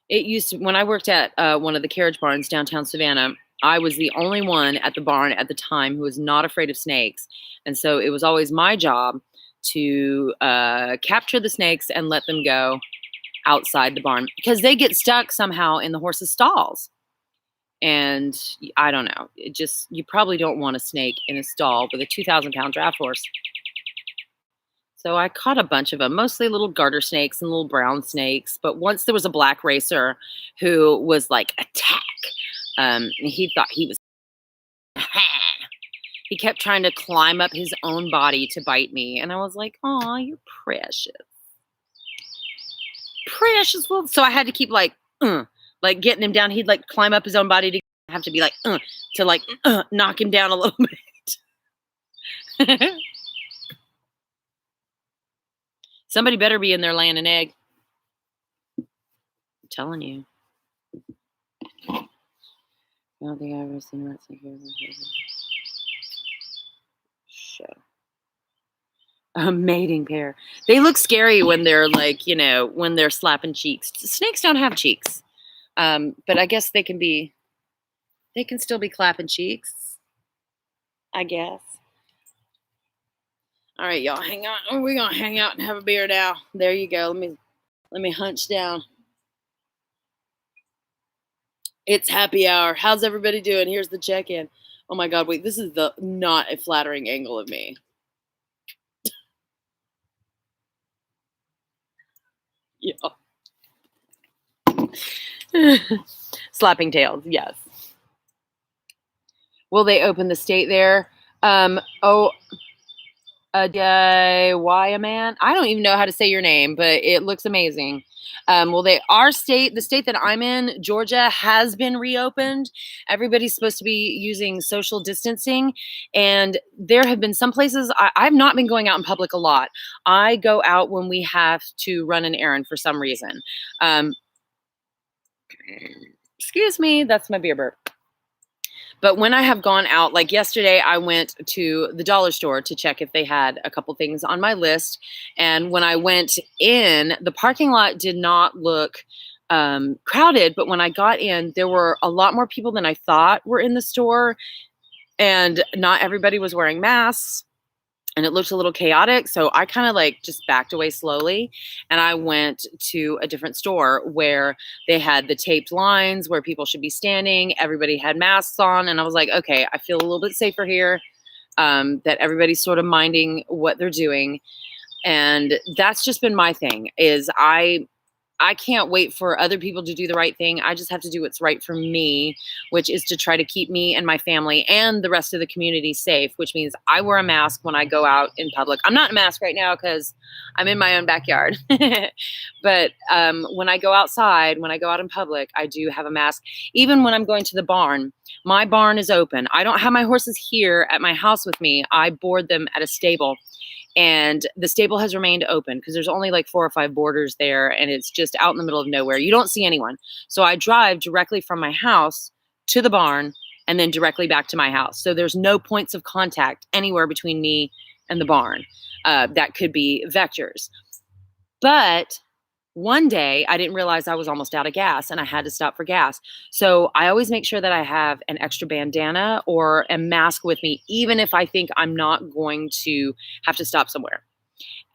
It used to, when I worked at one of the carriage barns downtown Savannah, I was the only one at the barn at the time who was not afraid of snakes. And so it was always my job to capture the snakes and let them go outside the barn because they get stuck somehow in the horses' stalls. And I don't know, it just, you probably don't want a snake in a stall with a 2,000-pound draft horse. So I caught a bunch of them, mostly little garter snakes and little brown snakes. But once there was a black racer who was like, attack. He thought he was, he kept trying to climb up his own body to bite me. And I was like, oh, you're precious. Precious. Well, so I had to keep like getting him down. He'd like climb up his own body to have to be like, to like knock him down a little bit. Somebody better be in there laying an egg. I'm telling you. I don't think I've ever seen rats like here. Show. A mating pair. They look scary when they're like, you know, when they're slapping cheeks. Snakes don't have cheeks. But I guess they can still be clapping cheeks. I guess. All right, y'all, hang on. We're gonna hang out and have a beer now. There you go. Let me hunch down. It's happy hour. How's everybody doing? Here's the check-in. Oh my God, wait, this is not a flattering angle of me. Yeah. Slapping tails, yes. Will they open the state there? Why a man? I don't even know how to say your name, but it looks amazing. Well, the state that I'm in, Georgia, has been reopened. Everybody's supposed to be using social distancing. And there have been some places, I've not been going out in public a lot. I go out when we have to run an errand for some reason. Excuse me, that's my beer burp. But when I have gone out, like yesterday, I went to the dollar store to check if they had a couple things on my list. And when I went in, the parking lot did not look crowded. But when I got in, there were a lot more people than I thought were in the store. And not everybody was wearing masks. And it looked a little chaotic. So I kind of like just backed away slowly. And I went to a different store where they had the taped lines where people should be standing. Everybody had masks on. And I was like, okay, I feel a little bit safer here, that everybody's sort of minding what they're doing. And that's just been my thing is I can't wait for other people to do the right thing. I just have to do what's right for me, which is to try to keep me and my family and the rest of the community safe, which means I wear a mask when I go out in public. I'm not in a mask right now because I'm in my own backyard. But when I go outside, when I go out in public, I do have a mask. Even when I'm going to the barn, my barn is open. I don't have my horses here at my house with me. I board them at a stable. And the stable has remained open because there's only like 4 or 5 boarders there and it's just out in the middle of nowhere. You don't see anyone. So I drive directly from my house to the barn and then directly back to my house. So there's no points of contact anywhere between me and the barn. That could be vectors. But one day I didn't realize I was almost out of gas and I had to stop for gas. So I always make sure that I have an extra bandana or a mask with me, even if I think I'm not going to have to stop somewhere.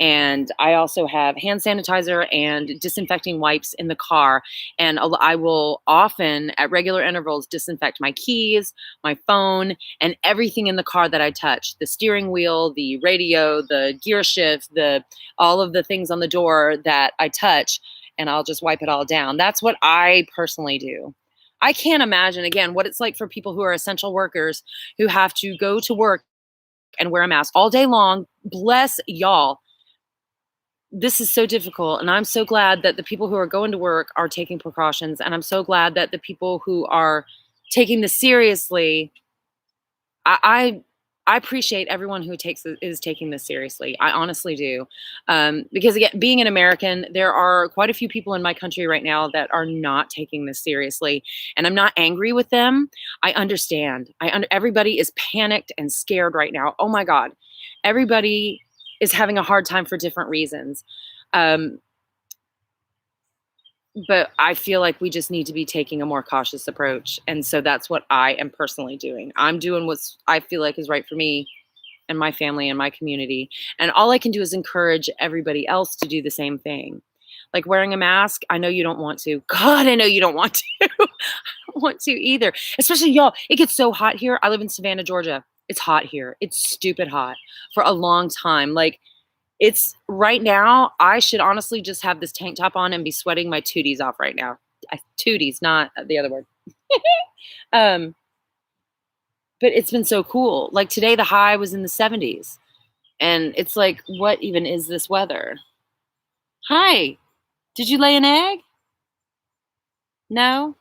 And I also have hand sanitizer and disinfecting wipes in the car. And I will often, at regular intervals, disinfect my keys, my phone, and everything in the car that I touch: the steering wheel, the radio, the gear shift, all of the things on the door that I touch, and I'll just wipe it all down. That's what I personally do. I can't imagine, again, what it's like for people who are essential workers who have to go to work and wear a mask all day long. Bless y'all. This is so difficult, and I'm so glad that the people who are going to work are taking precautions, and I'm so glad that the people who are taking this seriously, I appreciate everyone who is taking this seriously. I honestly do, because again, being an American, there are quite a few people in my country right now that are not taking this seriously, and I'm not angry with them. I understand. Everybody is panicked and scared right now. Oh my God, everybody is having a hard time for different reasons. But I feel like we just need to be taking a more cautious approach. And so that's what I am personally doing. I'm doing what I feel like is right for me and my family and my community. And all I can do is encourage everybody else to do the same thing. Like wearing a mask, I know you don't want to. God, I know you don't want to. I don't want to either. Especially y'all, it gets so hot here. I live in Savannah, Georgia. It's hot here. It's stupid hot for a long time. Like, it's right now, I should honestly just have this tank top on and be sweating my tooties off right now. Tooties, not the other word. But it's been so cool. Like today, the high was in the 70s. And it's like, what even is this weather? Hi, did you lay an egg? No?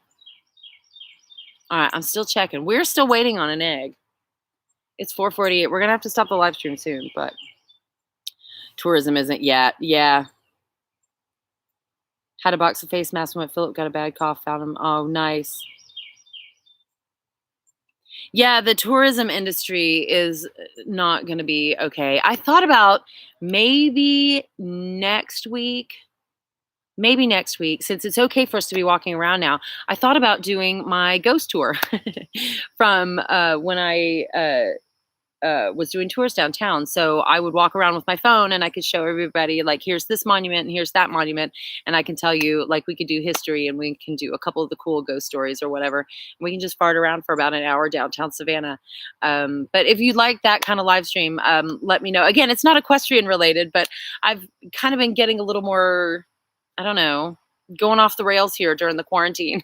All right, I'm still checking. We're still waiting on an egg. It's 4:48. We're going to have to stop the live stream soon, but tourism isn't yet. Yeah. Had a box of face masks when Philip got a bad cough. Found him. Oh, nice. Yeah, the tourism industry is not going to be okay. I thought about maybe next week, since it's okay for us to be walking around now. I thought about doing my ghost tour from when I was doing tours downtown. So I would walk around with my phone and I could show everybody, like, here's this monument and here's that monument. And I can tell you, like, we could do history and we can do a couple of the cool ghost stories or whatever. We can just fart around for about an hour downtown Savannah. But if you'd like that kind of live stream, let me know. Again, it's not equestrian related, but I've kind of been getting a little more, I don't know, going off the rails here during the quarantine.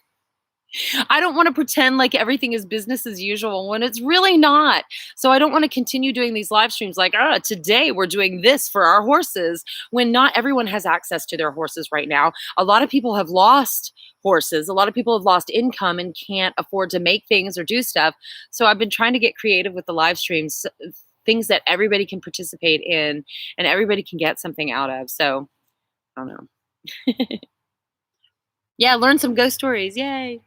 I don't want to pretend like everything is business as usual when it's really not. So I don't want to continue doing these live streams like, today we're doing this for our horses, when not everyone has access to their horses right now. A lot of people have lost horses. A lot of people have lost income and can't afford to make things or do stuff. So I've been trying to get creative with the live streams, things that everybody can participate in and everybody can get something out of. So I don't know. Yeah, learn some ghost stories. Yay.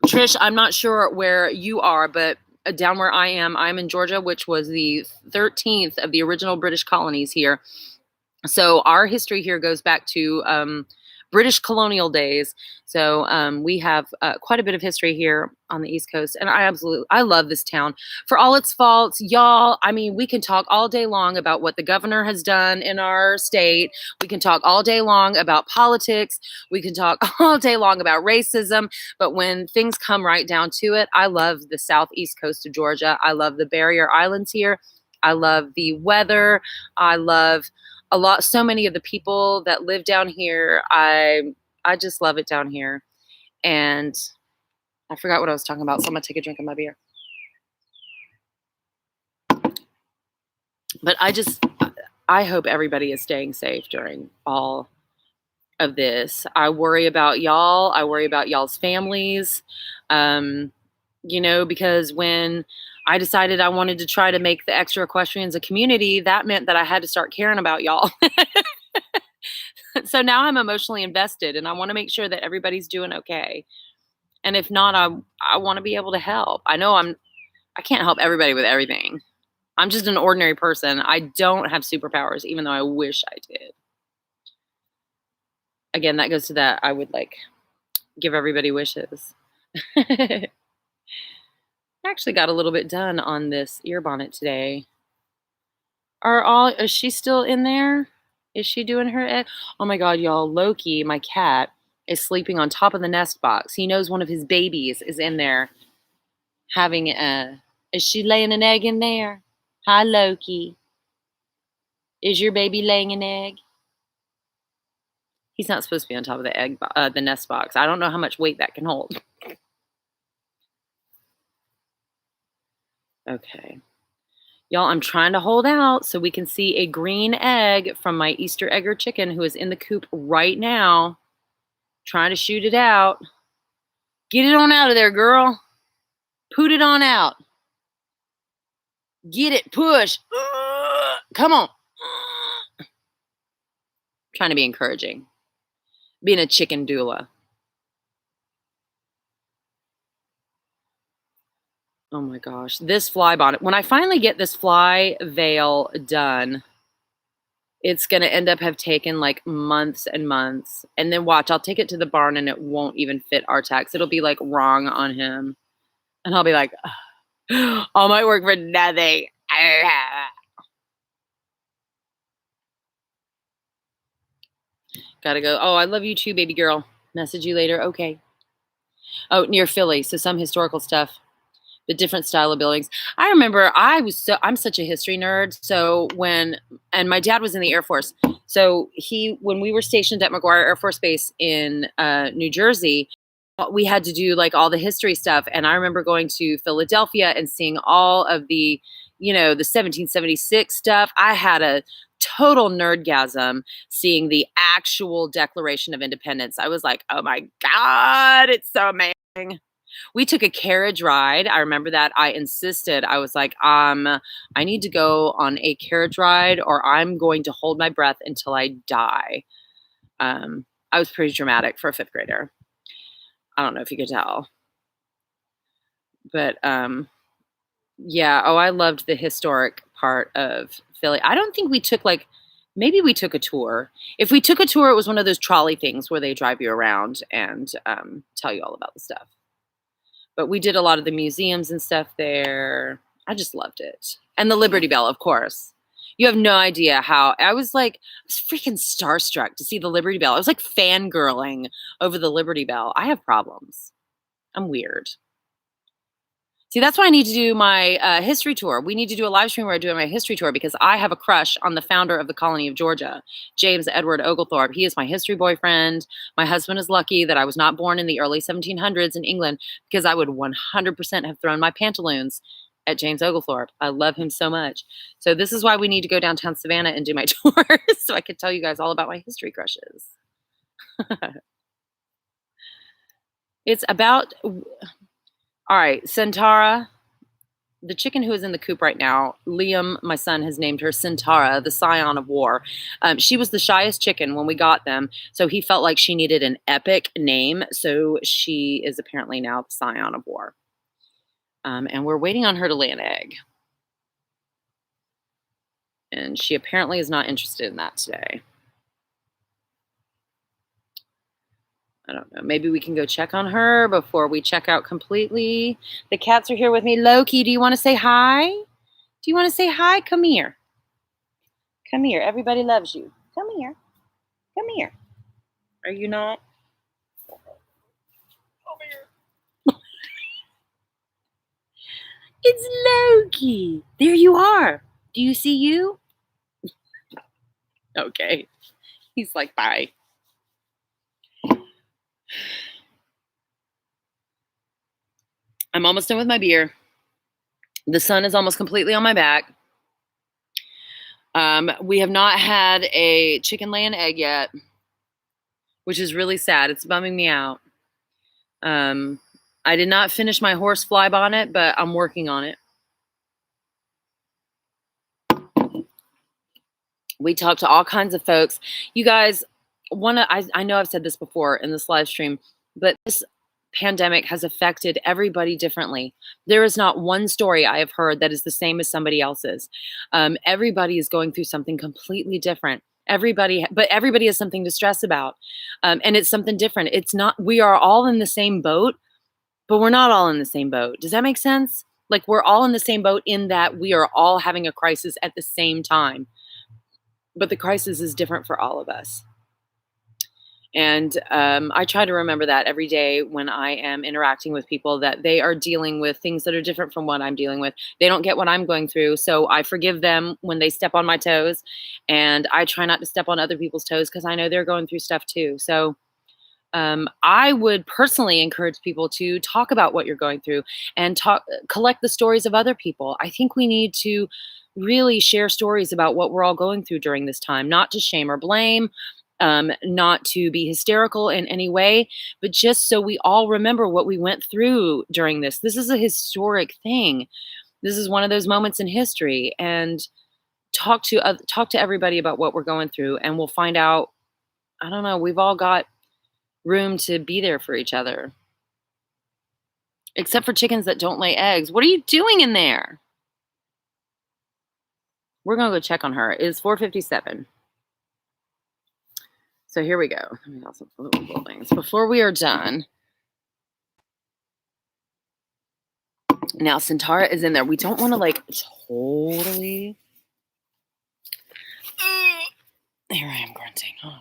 Trish, I'm not sure where you are, but down where I am, I'm in Georgia, which was the 13th of the original British colonies here. So our history here goes back to British colonial days. So we have quite a bit of history here on the East Coast. And I love this town for all its faults. Y'all, I mean, we can talk all day long about what the governor has done in our state. We can talk all day long about politics. We can talk all day long about racism. But when things come right down to it, I love the southeast coast of Georgia. I love the barrier islands here. I love the weather. I love so many of the people that live down here. I just love it down here. And I forgot what I was talking about, so I'm gonna take a drink of my beer. But I hope everybody is staying safe during all of this. I worry about y'all. I worry about y'all's families. Because when I decided I wanted to try to make the extra equestrians a community, that meant that I had to start caring about y'all. So now I'm emotionally invested and I want to make sure that everybody's doing okay. And if not, I want to be able to help. I know I can't help everybody with everything. I'm just an ordinary person. I don't have superpowers, even though I wish I did. Again, that goes to that. I would give everybody wishes. I actually got a little bit done on this ear bonnet today. Is she still in there? Is she doing her egg? Oh my God, y'all. Loki, my cat, is sleeping on top of the nest box. He knows one of his babies is in there having is she laying an egg in there? Hi, Loki. Is your baby laying an egg? He's not supposed to be on top of the nest box. I don't know how much weight that can hold. Okay. Y'all, I'm trying to hold out so we can see a green egg from my Easter egger chicken who is in the coop right now. Trying to shoot it out. Get it on out of there, girl. Put it on out. Get it. Push. Come on. Trying to be encouraging. Being a chicken doula. Oh my gosh. This fly bonnet. When I finally get this fly veil done, it's going to end up have taken like months and months. And then watch, I'll take it to the barn and it won't even fit Artax. It'll be like wrong on him. And I'll be like, all my work for nothing. Gotta go. Oh, I love you too, baby girl. Message you later. Okay. Oh, near Philly. So some historical stuff. The different style of buildings. I remember I'm such a history nerd. So and my dad was in the Air Force. So when we were stationed at McGuire Air Force Base in New Jersey, we had to do like all the history stuff. And I remember going to Philadelphia and seeing all of the, the 1776 stuff. I had a total nerdgasm seeing the actual Declaration of Independence. I was like, oh my God, it's so amazing. We took a carriage ride. I remember that. I insisted. I was like, I need to go on a carriage ride or I'm going to hold my breath until I die. I was pretty dramatic for a fifth grader. I don't know if you could tell. But yeah. Oh, I loved the historic part of Philly. I don't think we took maybe we took a tour. If we took a tour, it was one of those trolley things where they drive you around and tell you all about the stuff. But we did a lot of the museums and stuff there. I just loved it. And the Liberty Bell, of course. You have no idea how I was freaking starstruck to see the Liberty Bell. I was like fangirling over the Liberty Bell. I have problems. I'm weird. See, that's why I need to do my history tour. We need to do a live stream where I do my history tour because I have a crush on the founder of the colony of Georgia, James Edward Oglethorpe. He is my history boyfriend. My husband is lucky that I was not born in the early 1700s in England because I would 100% have thrown my pantaloons at James Oglethorpe. I love him so much. So this is why we need to go downtown Savannah and do my tour so I could tell you guys all about my history crushes. It's about... All right, Centaura, the chicken who is in the coop right now, Liam, my son, has named her Centaura, the scion of war. She was the shyest chicken when we got them, so he felt like she needed an epic name, so she is apparently now the scion of war. And we're waiting on her to lay an egg. And she apparently is not interested in that today. I don't know. Maybe we can go check on her before we check out completely. The cats are here with me. Loki, do you want to say hi? Do you want to say hi? Come here. Come here. Everybody loves you. Come here. Come here. Are you not? Come here. It's Loki. There you are. Do you see you? Okay. He's like, bye. I'm almost done with my beer. The sun is almost completely on my back. We have not had a chicken lay an egg yet, which is really sad. It's bumming me out. I did not finish my horse fly bonnet, but I'm working on it. We talked to all kinds of folks. You guys, I know I've said this before in this live stream, but this pandemic has affected everybody differently. There is not one story I have heard that is the same as somebody else's. Everybody is going through something completely different. Everybody has something to stress about. And it's something different. We are all in the same boat, but we're not all in the same boat. Does that make sense? Like, we're all in the same boat in that we are all having a crisis at the same time, but the crisis is different for all of us. And I try to remember that every day when I am interacting with people, that they are dealing with things that are different from what I'm dealing with. They don't get what I'm going through. So I forgive them when they step on my toes. And I try not to step on other people's toes because I know they're going through stuff too. So I would personally encourage people to talk about what you're going through and collect the stories of other people. I think we need to really share stories about what we're all going through during this time, not to shame or blame, not to be hysterical in any way, but just so we all remember what we went through during this. This is a historic thing. This is one of those moments in history, and talk to everybody about what we're going through, and we'll find out. I don't know. We've all got room to be there for each other. Except for chickens that don't lay eggs. What are you doing in there? We're going to go check on her. It's 4:57. So here we go. Let me also put little things. Before we are done. Now, Centaur is in there. We don't want to like totally. Here I am grunting. Oh.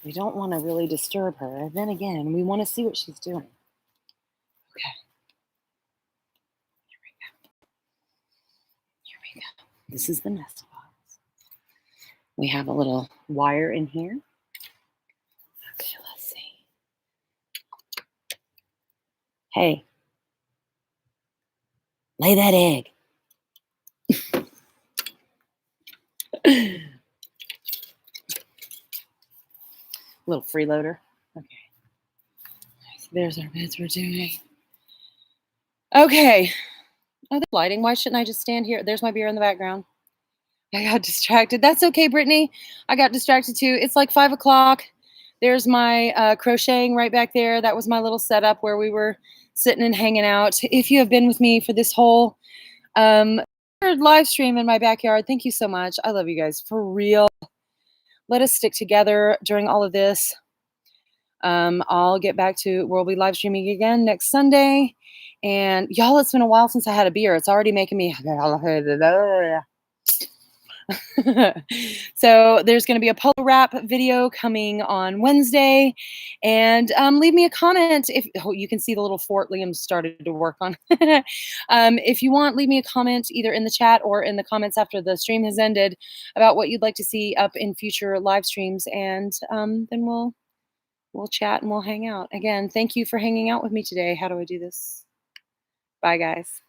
We don't want to really disturb her. And then again, we want to see what she's doing. Okay. Here we go. This is the nest box. We have a little wire in here. Okay, let's see. Hey, lay that egg. Little freeloader. Okay. So there's our beds we're doing. Okay. Oh, the lighting. Why shouldn't I just stand here? There's my beer in the background. I got distracted. That's okay, Brittany. I got distracted too. It's like 5 o'clock. There's my crocheting right back there. That was my little setup where we were sitting and hanging out. If you have been with me for this whole live stream in my backyard, thank you so much. I love you guys for real. Let us stick together during all of this. I'll get back to, we'll be live streaming again next Sunday. And y'all, it's been a while since I had a beer. It's already making me. So there's going to be a polo wrap video coming on Wednesday, and leave me a comment if you can see the little fort Liam started to work on. If you want, leave me a comment either in the chat or in the comments after the stream has ended about what you'd like to see up in future live streams, and then we'll chat and we'll hang out. Again, thank you for hanging out with me today. How do I do this? Bye, guys.